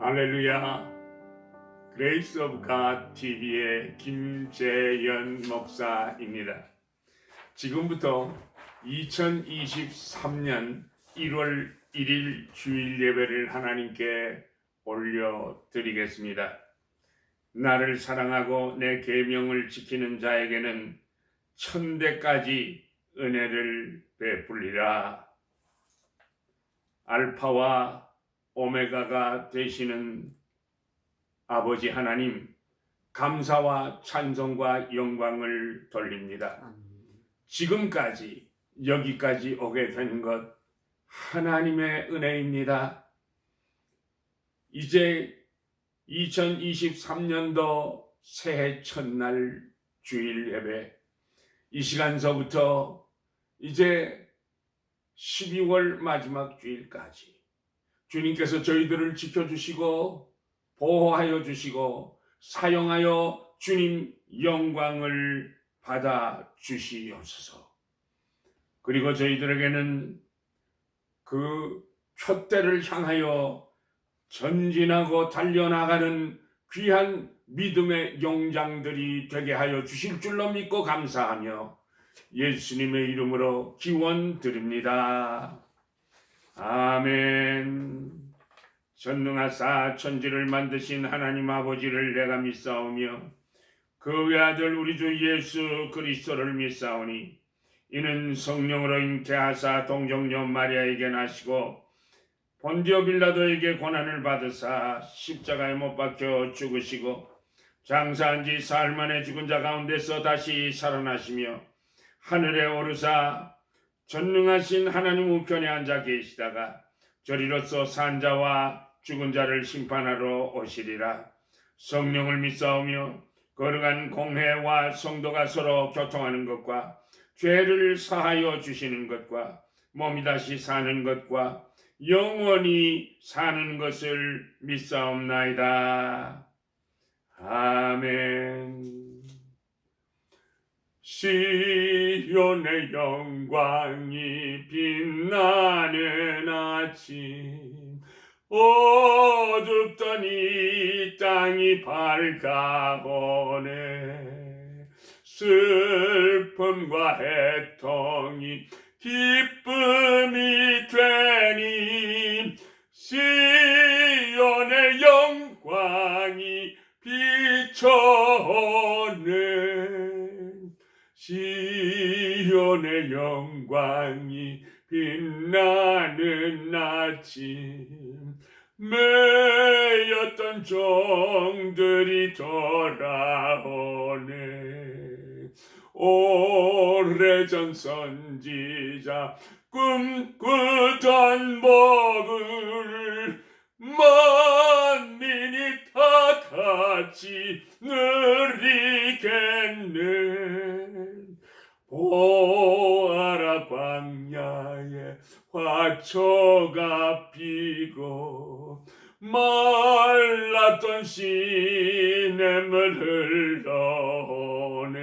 할렐루야. 그레이스 오브 갓 TV의 김재현 목사입니다. 지금부터 2023년 1월 1일 주일 예배를 하나님께 올려드리겠습니다. 나를 사랑하고 내 계명을 지키는 자에게는 천대까지 은혜를 베풀리라. 알파와 오메가가 되시는 아버지 하나님, 감사와 찬송과 영광을 돌립니다. 지금까지 여기까지 오게 된 것 하나님의 은혜입니다. 이제 2023년도 새해 첫날 주일 예배, 이 시간서부터 이제 12월 마지막 주일까지 주님께서 저희들을 지켜주시고 보호하여 주시고 사용하여 주님 영광을 받아 주시옵소서. 그리고 저희들에게는 그 표대를 향하여 전진하고 달려나가는 귀한 믿음의 용장들이 되게 하여 주실 줄로 믿고 감사하며 예수님의 이름으로 기원 드립니다. 아멘. 전능하사 천지를 만드신 하나님 아버지를 내가 믿사오며 그 외아들 우리 주 예수 그리스도를 믿사오니 이는 성령으로 잉태하사 동정녀 마리아에게 나시고 본디오 빌라도에게 고난을 받으사 십자가에 못 박혀 죽으시고 장사한 지 사흘 만에 죽은 자 가운데서 다시 살아나시며 하늘에 오르사 전능하신 하나님 우편에 앉아 계시다가 저리로서 산 자와 죽은 자를 심판하러 오시리라. 성령을 믿사오며 거룩한 공회와 성도가 서로 교통하는 것과 죄를 사하여 주시는 것과 몸이 다시 사는 것과 영원히 사는 것을 믿사옵나이다. 아멘. 시온의 영광이 빛나는 아침, 어둡던 이 땅이 밝아오네. 슬픔과 애통이 기쁨이 되니 시온의 영광이 비춰오네. 시온의 영광이 빛나는 아침, 매였던 종들이 돌아오네. 오래전 선지자 꿈꾸던 복을 만민이 다 같이 누리겠네. 보아라 광야에 화초가 피고 말랐던 시냇물 흘러오네.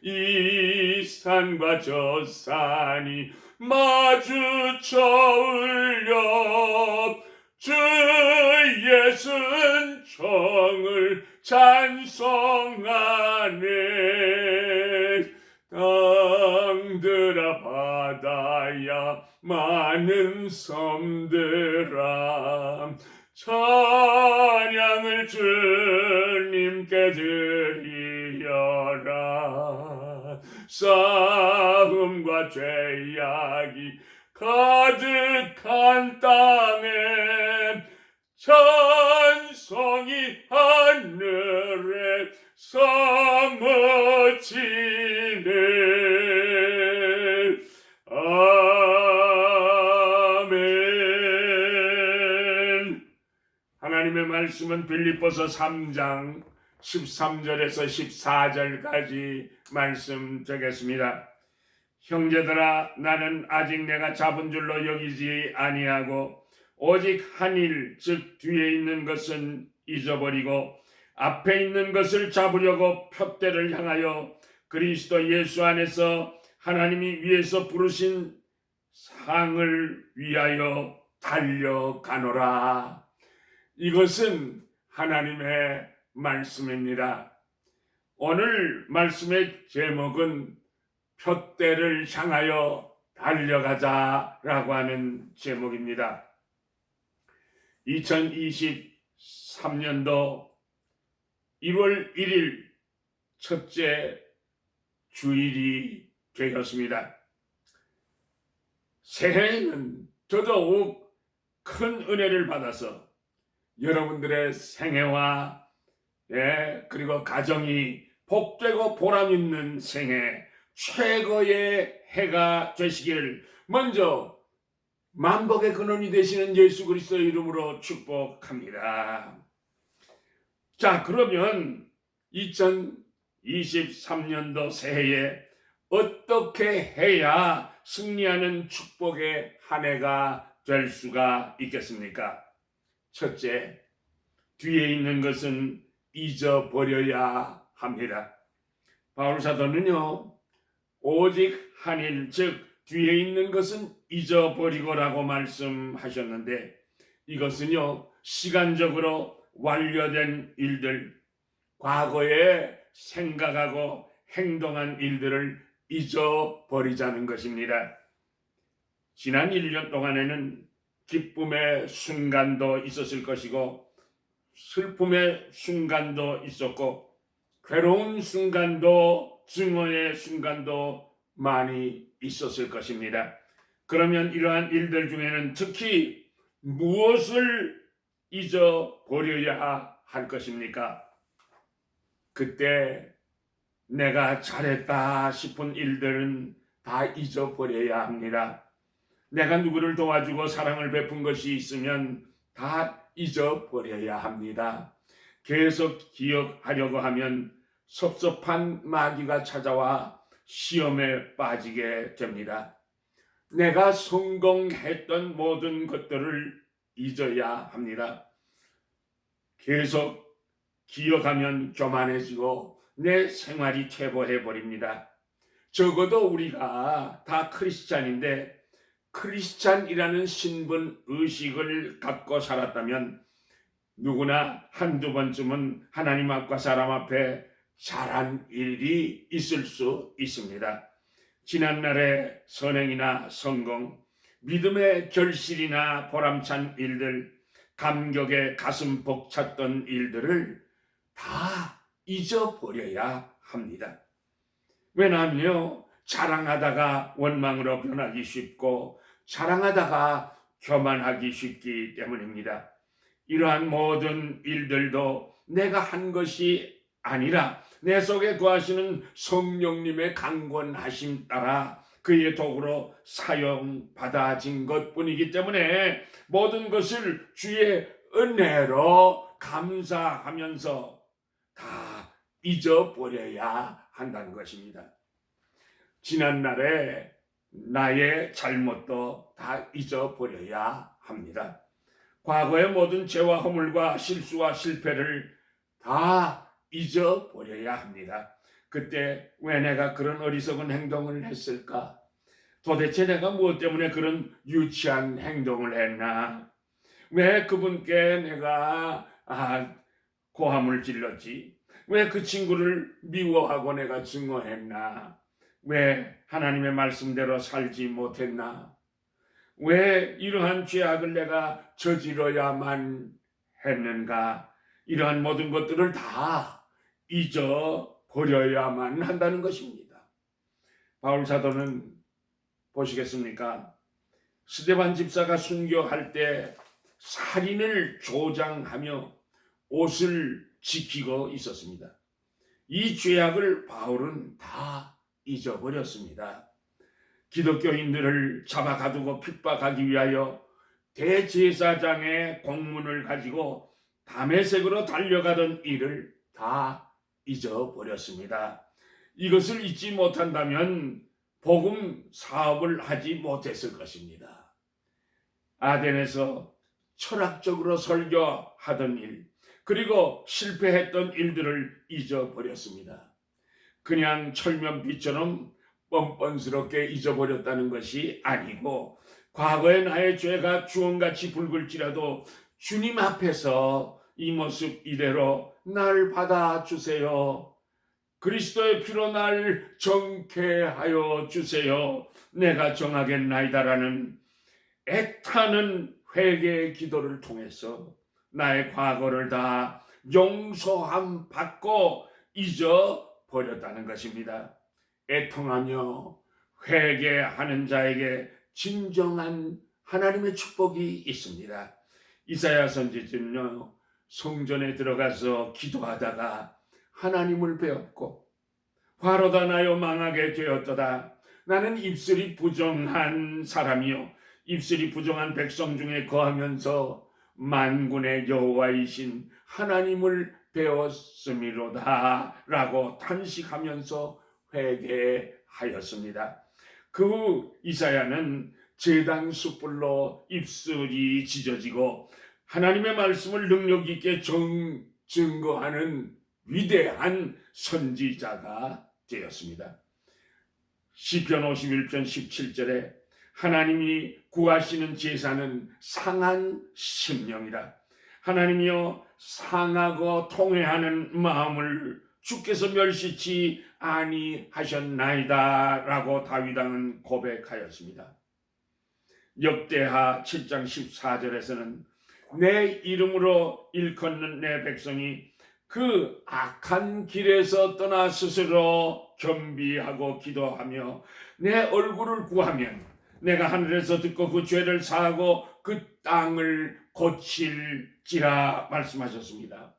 이 산과 저 산이 마주쳐 울려 주 예수 은총을 찬송하네. 땅들아 바다야 많은 섬들아 찬양을 주님께 드리여라. 싸움과 죄악이 가득한 땅에 찬송이 하늘에 사무치네. 아멘. 하나님의 말씀은 빌립보서 3장 13절에서 14절까지 말씀 되겠습니다. 형제들아, 나는 아직 내가 잡은 줄로 여기지 아니하고 오직 한 일, 즉 뒤에 있는 것은 잊어버리고 앞에 있는 것을 잡으려고 표대를 향하여 그리스도 예수 안에서 하나님이 위에서 부르신 상을 위하여 달려가노라. 이것은 하나님의 말씀입니다. 오늘 말씀의 제목은 표대를 향하여 달려가자라고 하는 제목입니다. 2023년도 1월 1일 첫째 주일이 되었습니다. 새해에는 더더욱 큰 은혜를 받아서 여러분들의 생애와 그리고 가정이 복되고 보람있는 생애, 최고의 해가 되시기를 먼저 만복의 근원이 되시는 예수 그리스도의 이름으로 축복합니다. 자, 그러면 2023년도 새해에 어떻게 해야 승리하는 축복의 한 해가 될 수가 있겠습니까? 첫째, 뒤에 있는 것은 잊어버려야 합니다. 바울 사도는요, 오직 한 일, 즉 뒤에 있는 것은 잊어버리고라고 말씀하셨는데, 이것은요 시간적으로 완료된 일들, 과거에 생각하고 행동한 일들을 잊어버리자는 것입니다. 지난 1년 동안에는 기쁨의 순간도 있었을 것이고 슬픔의 순간도 있었고 괴로운 순간도 증오의 순간도 많이 있었을 것입니다. 그러면 이러한 일들 중에는 특히 무엇을 잊어버려야 할 것입니까? 그때 내가 잘했다 싶은 일들은 다 잊어버려야 합니다. 내가 누구를 도와주고 사랑을 베푼 것이 있으면 다 잊어버려야 합니다. 계속 기억하려고 하면 섭섭한 마귀가 찾아와 시험에 빠지게 됩니다. 내가 성공했던 모든 것들을 잊어야 합니다. 계속 기억하면 교만해지고 내 생활이 퇴보해버립니다. 적어도 우리가 다 크리스찬인데 크리스찬이라는 신분 의식을 갖고 살았다면 누구나 한두 번쯤은 하나님 앞과 사람 앞에 잘한 일이 있을 수 있습니다. 지난날의 선행이나 성공, 믿음의 결실이나 보람찬 일들, 감격의 가슴 벅찼던 일들을 다 잊어버려야 합니다. 왜냐하면요, 자랑하다가 원망으로 변하기 쉽고 자랑하다가 교만하기 쉽기 때문입니다. 이러한 모든 일들도 내가 한 것이 아니라 내 속에 거하시는 성령님의 강권하심 따라 그의 도구로 사용받아진 것뿐이기 때문에 모든 것을 주의 은혜로 감사하면서 다 잊어버려야 한다는 것입니다. 지난날에 나의 잘못도 다 잊어버려야 합니다. 과거의 모든 죄와 허물과 실수와 실패를 다 잊어버려야 합니다. 그때 왜 내가 그런 어리석은 행동을 했을까? 도대체 내가 무엇 때문에 그런 유치한 행동을 했나? 왜 그분께 내가 고함을 질렀지? 왜 그 친구를 미워하고 내가 증오했나? 왜 하나님의 말씀대로 살지 못했나? 왜 이러한 죄악을 내가 저지러야만 했는가? 이러한 모든 것들을 다 잊어버려야만 한다는 것입니다. 바울 사도는 보시겠습니까? 스데반 집사가 순교할 때 살인을 조장하며 옷을 지키고 있었습니다. 이 죄악을 바울은 다 잊어버렸습니다. 기독교인들을 잡아가두고 핍박하기 위하여 대제사장의 공문을 가지고 다메섹으로 달려가던 일을 다 잊어버렸습니다. 이것을 잊지 못한다면 복음 사업을 하지 못했을 것입니다. 아덴에서 철학적으로 설교하던 일, 그리고 실패했던 일들을 잊어버렸습니다. 그냥 철면피처럼 뻔뻔스럽게 잊어버렸다는 것이 아니고 과거의 나의 죄가 주홍같이 붉을지라도 주님 앞에서 이 모습 이대로 날 받아주세요. 그리스도의 피로 날 정케 하여 주세요. 내가 정하겠나이다라는 애타는 회개의 기도를 통해서 나의 과거를 다 용서함 받고 잊어버렸다는 것입니다. 애통하며 회개하는 자에게 진정한 하나님의 축복이 있습니다. 이사야 선지자는요, 성전에 들어가서 기도하다가 하나님을 배웠고, 화로다 나여 망하게 되었도다. 나는 입술이 부정한 사람이요 입술이 부정한 백성 중에 거하면서 만군의 여호와이신 하나님을 배웠음이로다 라고 탄식하면서 회개하였습니다. 그 이사야는 제단 숯불로 입술이 찢어지고 하나님의 말씀을 능력 있게 증거하는 위대한 선지자가 되었습니다. 시편 51편 17절에 하나님이 구하시는 제사는 상한 심령이라. 하나님이여 상하고 통회하는 마음을 주께서 멸시치 아니하셨나이다 라고 다윗왕은 고백하였습니다. 역대하 7장 14절에서는 내 이름으로 일컫는 내 백성이 그 악한 길에서 떠나 스스로 겸비하고 기도하며 내 얼굴을 구하면 내가 하늘에서 듣고 그 죄를 사하고 그 땅을 고칠지라 말씀하셨습니다.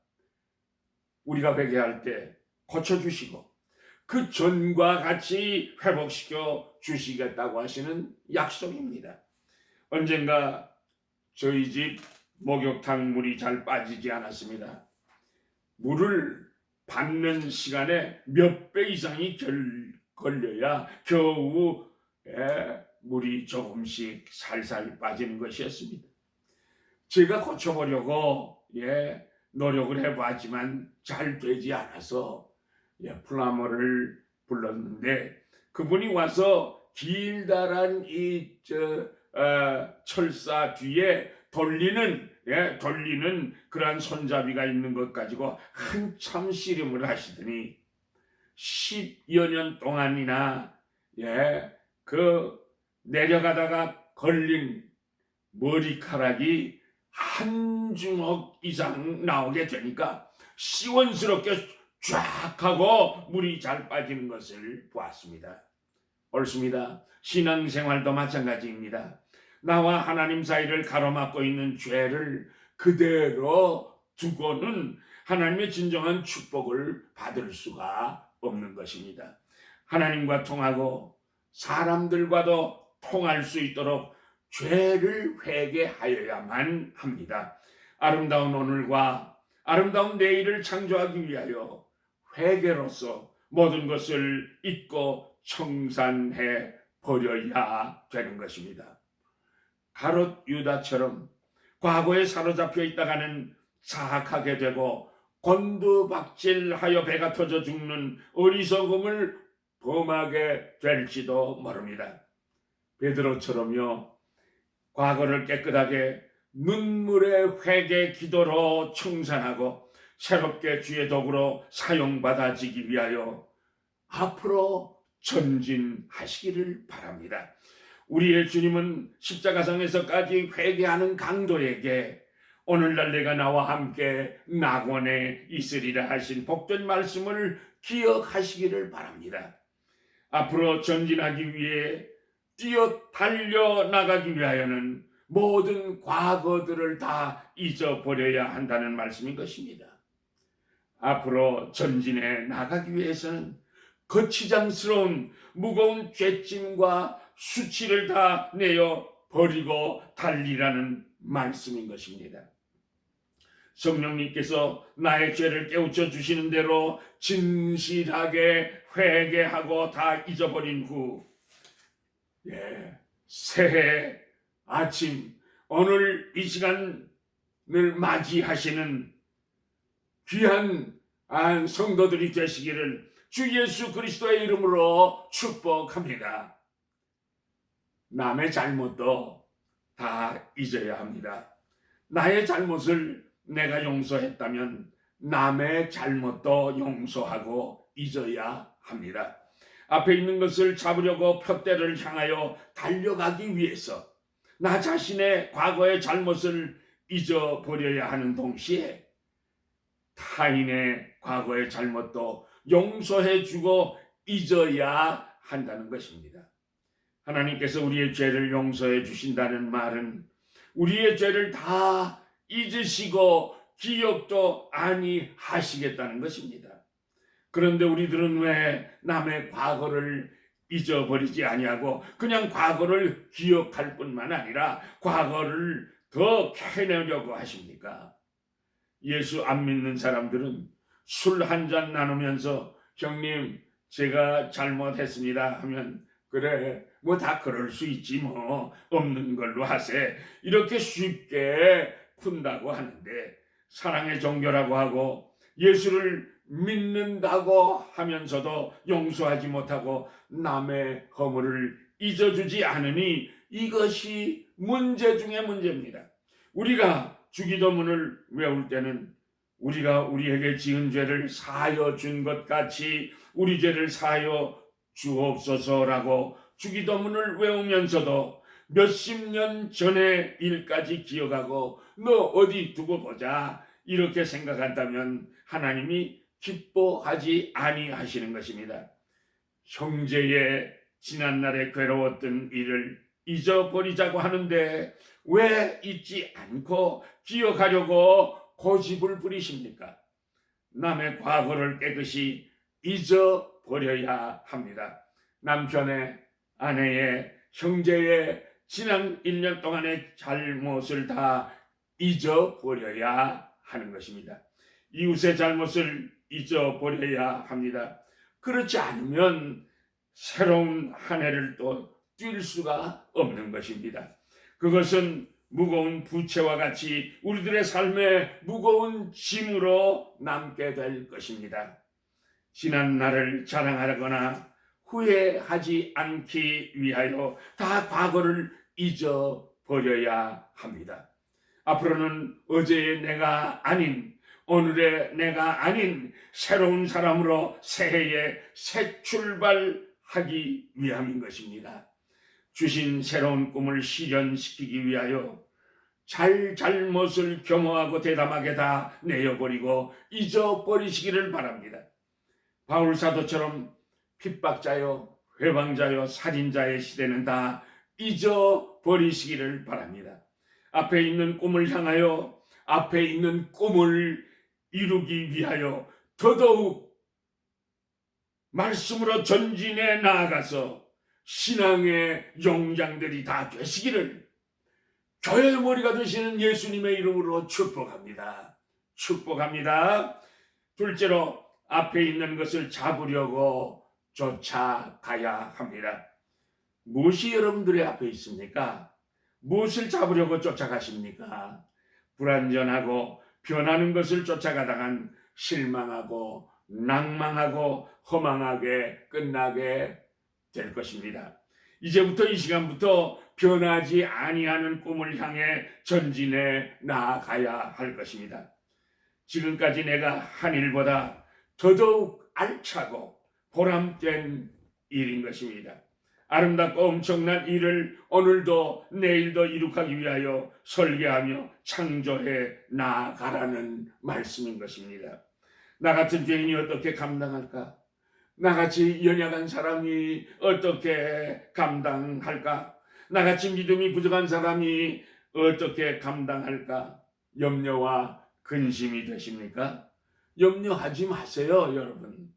우리가 회개할 때 고쳐주시고 그 전과 같이 회복시켜 주시겠다고 하시는 약속입니다. 언젠가 저희 집 목욕탕 물이 잘 빠지지 않았습니다. 물을 받는 시간에 몇 배 이상이 걸려야 겨우 물이 조금씩 살살 빠지는 것이었습니다. 제가 고쳐보려고 노력을 해봤지만 잘 되지 않아서 플라머를 불렀는데 그분이 와서 길다란 이 철사 뒤에 돌리는 그러한 손잡이가 있는 것 가지고 한참 씨름을 하시더니 10여 년 동안이나 그 내려가다가 걸린 머리카락이 한 주먹 이상 나오게 되니까 시원스럽게 쫙 하고 물이 잘 빠지는 것을 보았습니다. 옳습니다. 신앙생활도 마찬가지입니다. 나와 하나님 사이를 가로막고 있는 죄를 그대로 두고는 하나님의 진정한 축복을 받을 수가 없는 것입니다. 하나님과 통하고 사람들과도 통할 수 있도록 죄를 회개하여야만 합니다. 아름다운 오늘과 아름다운 내일을 창조하기 위하여 회개로서 모든 것을 잊고 청산해 버려야 되는 것입니다. 가롯 유다처럼 과거에 사로잡혀 있다가는 자학하게 되고 곤두박질하여 배가 터져 죽는 어리석음을 범하게 될지도 모릅니다. 베드로처럼요, 과거를 깨끗하게 눈물의 회개 기도로 청산하고 새롭게 주의 도구로 사용받아지기 위하여 앞으로 전진하시기를 바랍니다. 우리의 주님은 십자가상에서까지 회개하는 강도에게 오늘날 내가 나와 함께 낙원에 있으리라 하신 복된 말씀을 기억하시기를 바랍니다. 앞으로 전진하기 위해 뛰어 달려나가기 위하여는 모든 과거들을 다 잊어버려야 한다는 말씀인 것입니다. 앞으로 전진해 나가기 위해서는 거치장스러운 무거운 죄짐과 수치를 다 내어 버리고 달리라는 말씀인 것입니다. 성령님께서 나의 죄를 깨우쳐 주시는 대로 진실하게 회개하고 다 잊어버린 후 새해 아침 오늘 이 시간을 맞이하시는 귀한 성도들이 되시기를 주 예수 그리스도의 이름으로 축복합니다. 남의 잘못도 다 잊어야 합니다. 나의 잘못을 내가 용서했다면 남의 잘못도 용서하고 잊어야 합니다. 앞에 있는 것을 잡으려고 푯대를 향하여 달려가기 위해서 나 자신의 과거의 잘못을 잊어버려야 하는 동시에 타인의 과거의 잘못도 용서해주고 잊어야 한다는 것입니다. 하나님께서 우리의 죄를 용서해 주신다는 말은 우리의 죄를 다 잊으시고 기억도 아니하시겠다는 것입니다. 그런데 우리들은 왜 남의 과거를 잊어버리지 아니하고 그냥 과거를 기억할 뿐만 아니라 과거를 더 캐내려고 하십니까? 예수 안 믿는 사람들은 술 한 잔 나누면서 형님 제가 잘못했습니다 하면 그래 뭐 다 그럴 수 있지 뭐 없는 걸로 하세 이렇게 쉽게 푼다고 하는데 사랑의 종교라고 하고 예수를 믿는다고 하면서도 용서하지 못하고 남의 허물을 잊어주지 않으니 이것이 문제 중에 문제입니다. 우리가 주기도문을 외울 때는 우리가 우리에게 지은 죄를 사하여 준 것 같이 우리 죄를 사하여 주옵소서라고 주기도문을 외우면서도 몇십 년 전의 일까지 기억하고 너 어디 두고 보자 이렇게 생각한다면 하나님이 기뻐하지 아니하시는 것입니다. 형제의 지난날에 괴로웠던 일을 잊어버리자고 하는데 왜 잊지 않고 기억하려고 고집을 부리십니까? 남의 과거를 깨끗이 잊어버려야 합니다. 남편의, 아내의, 형제의 지난 1년 동안의 잘못을 다 잊어버려야 하는 것입니다. 이웃의 잘못을 잊어버려야 합니다. 그렇지 않으면 새로운 한 해를 또 뛸 수가 없는 것입니다. 그것은 무거운 부채와 같이 우리들의 삶에 무거운 짐으로 남게 될 것입니다. 지난 날을 자랑하거나 후회하지 않기 위하여 다 과거를 잊어버려야 합니다. 앞으로는 어제의 내가 아닌 오늘의 내가 아닌 새로운 사람으로 새해에 새 출발하기 위함인 것입니다. 주신 새로운 꿈을 실현시키기 위하여 잘못을 겸허하고 대담하게 다 내어버리고 잊어버리시기를 바랍니다. 바울 사도처럼 핍박자요, 회방자요, 살인자의 시대는 다 잊어버리시기를 바랍니다. 앞에 있는 꿈을 향하여 앞에 있는 꿈을 이루기 위하여 더더욱 말씀으로 전진해 나아가서 신앙의 용장들이 다 되시기를 교회의 머리가 되시는 예수님의 이름으로 축복합니다. 축복합니다. 둘째로 앞에 있는 것을 잡으려고 쫓아가야 합니다. 무엇이 여러분들의 앞에 있습니까? 무엇을 잡으려고 쫓아가십니까? 불완전하고 변하는 것을 쫓아가다간 실망하고 낭망하고 허망하게 끝나게 될 것입니다. 이제부터 이 시간부터 변하지 아니하는 꿈을 향해 전진해 나아가야 할 것입니다. 지금까지 내가 한 일보다 더더욱 알차고 보람된 일인 것입니다. 아름답고 엄청난 일을 오늘도 내일도 이룩하기 위하여 설계하며 창조해 나아가라는 말씀인 것입니다. 나 같은 죄인이 어떻게 감당할까? 나같이 연약한 사람이 어떻게 감당할까? 나같이 믿음이 부족한 사람이 어떻게 감당할까? 염려와 근심이 되십니까? 염려하지 마세요, 여러분.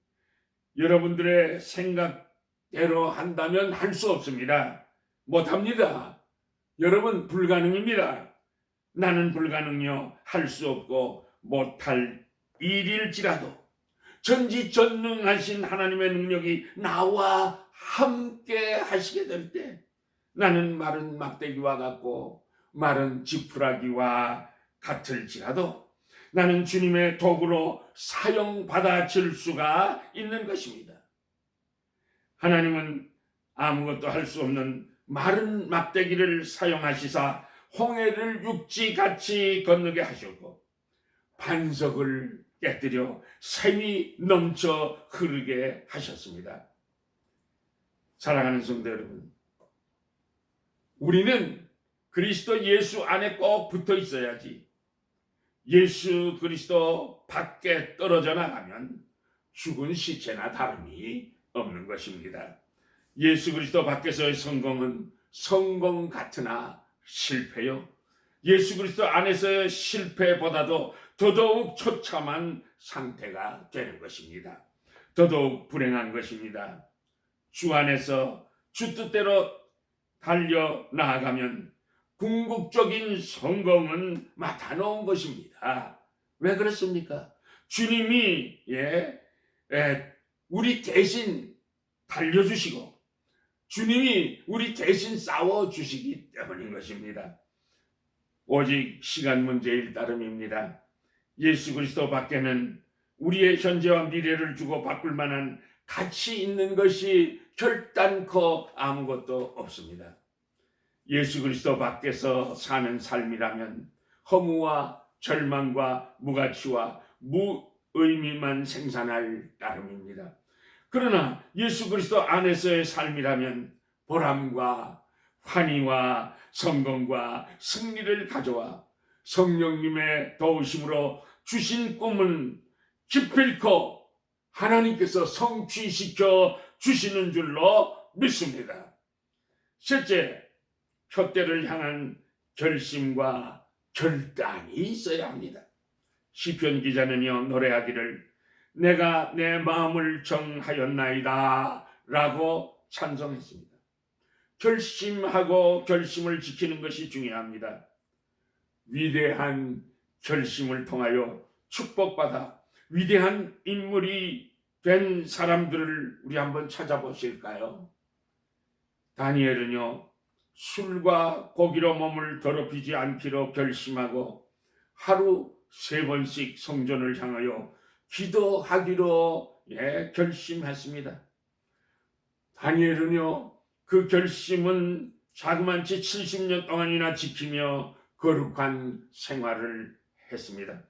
여러분들의 생각대로 한다면 할 수 없습니다. 못합니다. 여러분 불가능입니다. 나는 불가능요 할 수 없고 못할 일일지라도 전지전능하신 하나님의 능력이 나와 함께 하시게 될 때 나는 마른 막대기와 같고 마른 지푸라기와 같을지라도 나는 주님의 도구로 사용받아질 수가 있는 것입니다. 하나님은 아무것도 할 수 없는 마른 막대기를 사용하시사 홍해를 육지같이 건너게 하셨고 반석을 깨뜨려 샘이 넘쳐 흐르게 하셨습니다. 사랑하는 성도 여러분, 우리는 그리스도 예수 안에 꼭 붙어 있어야지 예수 그리스도 밖에 떨어져 나가면 죽은 시체나 다름이 없는 것입니다. 예수 그리스도 밖에서의 성공은 성공 같으나 실패요. 예수 그리스도 안에서의 실패보다도 더더욱 처참한 상태가 되는 것입니다. 더더욱 불행한 것입니다. 주 안에서 주 뜻대로 달려 나아가면 궁극적인 성공은 맡아놓은 것입니다. 왜 그렇습니까? 주님이 우리 대신 달려주시고 주님이 우리 대신 싸워주시기 때문인 것입니다. 오직 시간 문제일 따름입니다. 예수 그리스도 밖에는 우리의 현재와 미래를 주고 바꿀 만한 가치 있는 것이 결단코 아무것도 없습니다. 예수 그리스도 밖에서 사는 삶이라면 허무와 절망과 무가치와 무의미만 생산할 따름입니다. 그러나 예수 그리스도 안에서의 삶이라면 보람과 환희와 성공과 승리를 가져와 성령님의 도우심으로 주신 꿈은 기필코 하나님께서 성취시켜 주시는 줄로 믿습니다. 셋째, 표대를 향한 결심과 결단이 있어야 합니다. 시편 기자는요, 노래하기를 내가 내 마음을 정하였나이다 라고 찬송했습니다. 결심하고 결심을 지키는 것이 중요합니다. 위대한 결심을 통하여 축복받아 위대한 인물이 된 사람들을 우리 한번 찾아보실까요? 다니엘은요, 술과 고기로 몸을 더럽히지 않기로 결심하고 하루 3번씩 성전을 향하여 기도하기로 결심했습니다. 다니엘은요, 그 결심은 자그만치 70년 동안이나 지키며 거룩한 생활을 했습니다.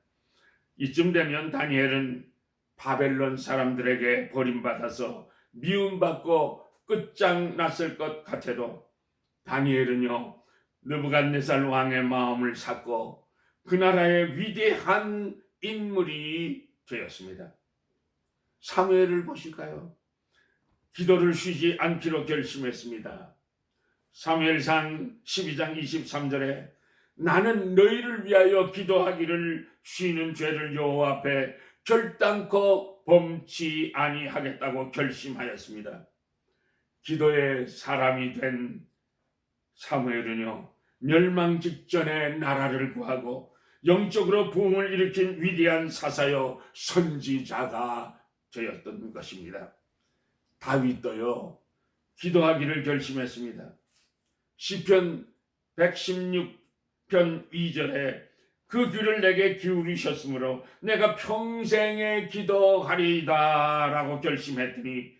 이쯤 되면 다니엘은 바벨론 사람들에게 버림받아서 미움받고 끝장났을 것 같아도 다니엘은요, 느부갓네살 왕의 마음을 샀고 그 나라의 위대한 인물이 되었습니다. 사무엘을 보실까요? 기도를 쉬지 않기로 결심했습니다. 사무엘상 12장 23절에 나는 너희를 위하여 기도하기를 쉬는 죄를 여호와 앞에 결단코 범치 아니하겠다고 결심하였습니다. 기도의 사람이 된 사무엘은요, 멸망 직전에 나라를 구하고 영적으로 부흥을 일으킨 위대한 사사여 선지자가 되었던 것입니다. 다윗도요, 기도하기를 결심했습니다. 시편 116편 2절에 그 귀를 내게 기울이셨으므로 내가 평생에 기도하리이다 라고 결심했더니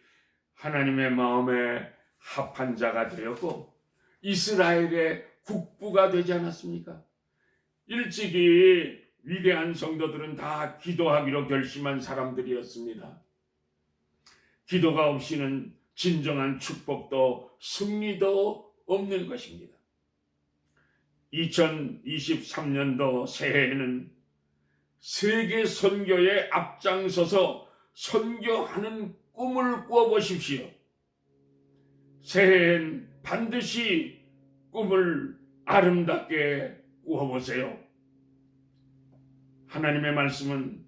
하나님의 마음에 합한 자가 되었고 이스라엘의 국부가 되지 않았습니까? 일찍이 위대한 성도들은 다 기도하기로 결심한 사람들이었습니다. 기도가 없이는 진정한 축복도 승리도 없는 것입니다. 2023년도 새해에는 세계 선교에 앞장서서 선교하는 꿈을 꾸어보십시오. 새해엔 반드시 꿈을 아름답게 꾸어보세요. 하나님의 말씀은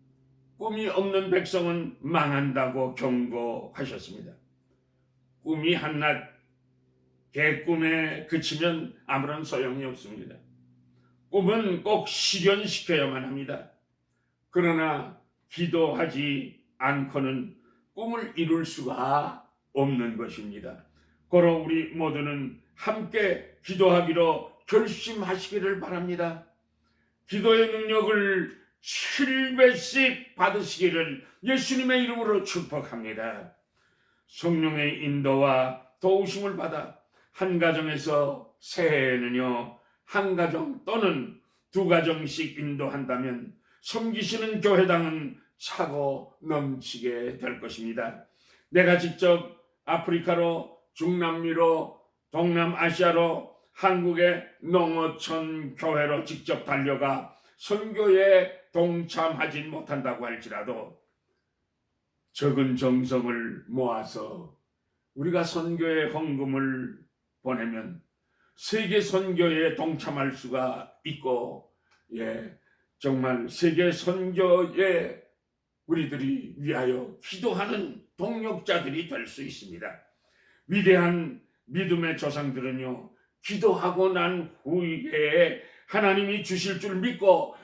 꿈이 없는 백성은 망한다고 경고하셨습니다. 꿈이 한낱 개꿈에 그치면 아무런 소용이 없습니다. 꿈은 꼭 실현시켜야만 합니다. 그러나 기도하지 않고는 꿈을 이룰 수가 없는 것입니다. 고로 우리 모두는 함께 기도하기로 결심하시기를 바랍니다. 기도의 능력을 7배씩 받으시기를 예수님의 이름으로 축복합니다. 성령의 인도와 도우심을 받아 한 가정에서 새해에는요, 한 가정 또는 두 가정씩 인도한다면 섬기시는 교회당은 차고 넘치게 될 것입니다. 내가 직접 아프리카로, 중남미로, 동남아시아로, 한국의 농어촌 교회로 직접 달려가 선교에 동참하지 못한다고 할지라도 적은 정성을 모아서 우리가 선교에 헌금을 보내면 세계 선교에 동참할 수가 있고, 정말 세계 선교에 우리들이 위하여 기도하는 동력자들이 될 수 있습니다. 위대한 믿음의 조상들은요, 기도하고 난 후에 하나님이 주실 줄 믿고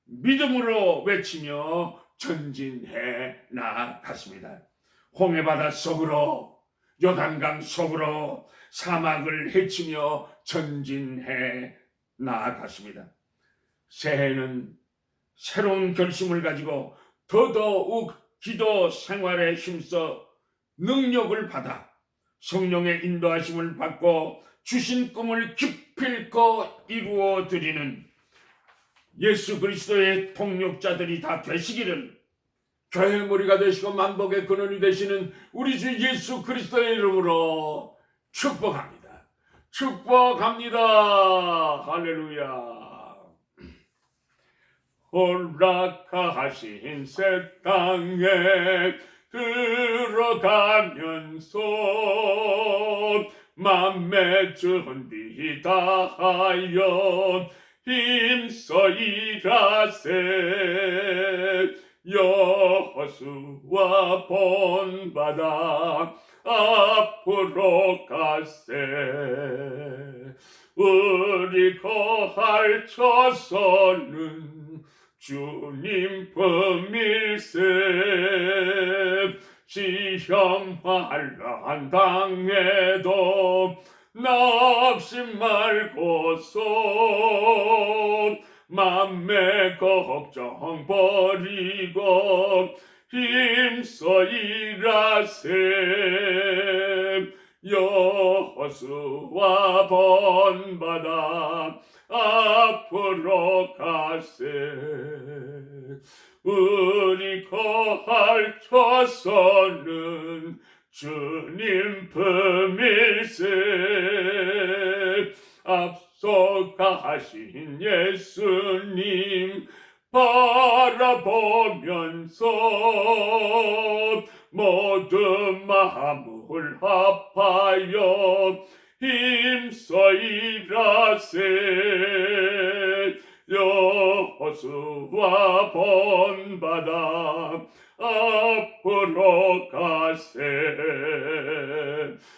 믿음으로 외치며 전진해 나갔습니다. 홍해바다 속으로, 요단강 속으로 사막을 헤치며 전진해 나아갔습니다. 새해에는 새로운 결심을 가지고 더더욱 기도 생활에 힘써 능력을 받아 성령의 인도하심을 받고 주신 꿈을 기필코 이루어 드리는 예수 그리스도의 동력자들이 다 되시기를 교회의 머리가 되시고 만복의 근원이 되시는 우리 주 예수 그리스도의 이름으로 축복합니다. 축복합니다. 할렐루야. 허락하신 새 땅에 들어가면서 맘에 준비 다하여 힘써 일하세. 여호수아 본받아 앞으로 가세. 우리 거할 처소는 주님 품일세. 시험환란 당해도 낙심 말고서 맘의 걱정 버리고 힘써 일하세. 여호수아 본받아 앞으로 가세. 우리 거할 처소는 주님 품일세. 앞서가신 예수님 바라보면서 모든 마음을 합하여 힘써 일하세. 여호수아 본받아 앞으로 가세.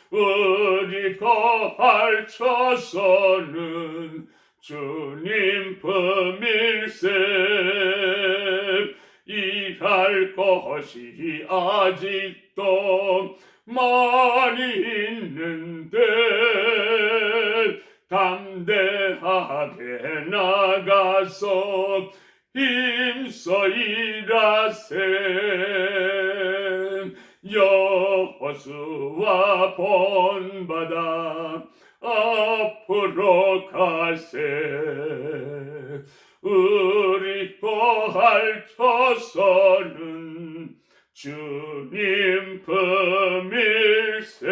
우리 거할 처소는 주님 품일세. 일할 것이 아직도 많이 있는데 담대하게 나가서 힘써 일하세. 여호수아 본받아 앞으로 가세. 우리 거할 처소는 주님 품일세.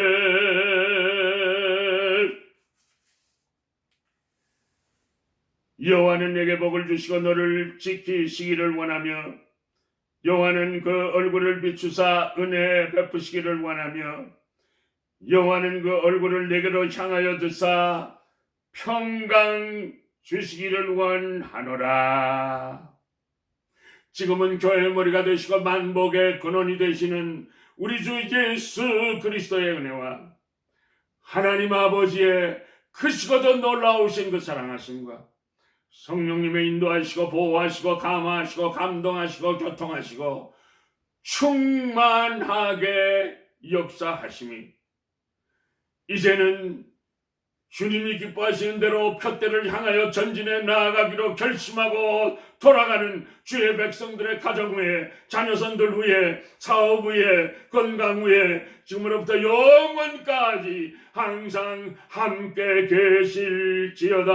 여호와는 내게 복을 주시고 너를 지키시기를 원하며 여호와는 그 얼굴을 비추사 은혜 베푸시기를 원하며 여호와는 그 얼굴을 내게로 향하여 드사 평강 주시기를 원하노라. 지금은 교회의 머리가 되시고 만복의 근원이 되시는 우리 주 예수 그리스도의 은혜와 하나님 아버지의 크시고도 놀라우신 그 사랑하심과 성령님의 인도하시고 보호하시고 감화하시고 감동하시고 교통하시고 충만하게 역사하심이 이제는 주님이 기뻐하시는 대로 푯대를 향하여 전진해 나아가기로 결심하고 돌아가는 주의 백성들의 가정 후에, 자녀선들 후에, 사업 후에, 건강 후에, 지금으로부터 영원까지 항상 함께 계실지어다.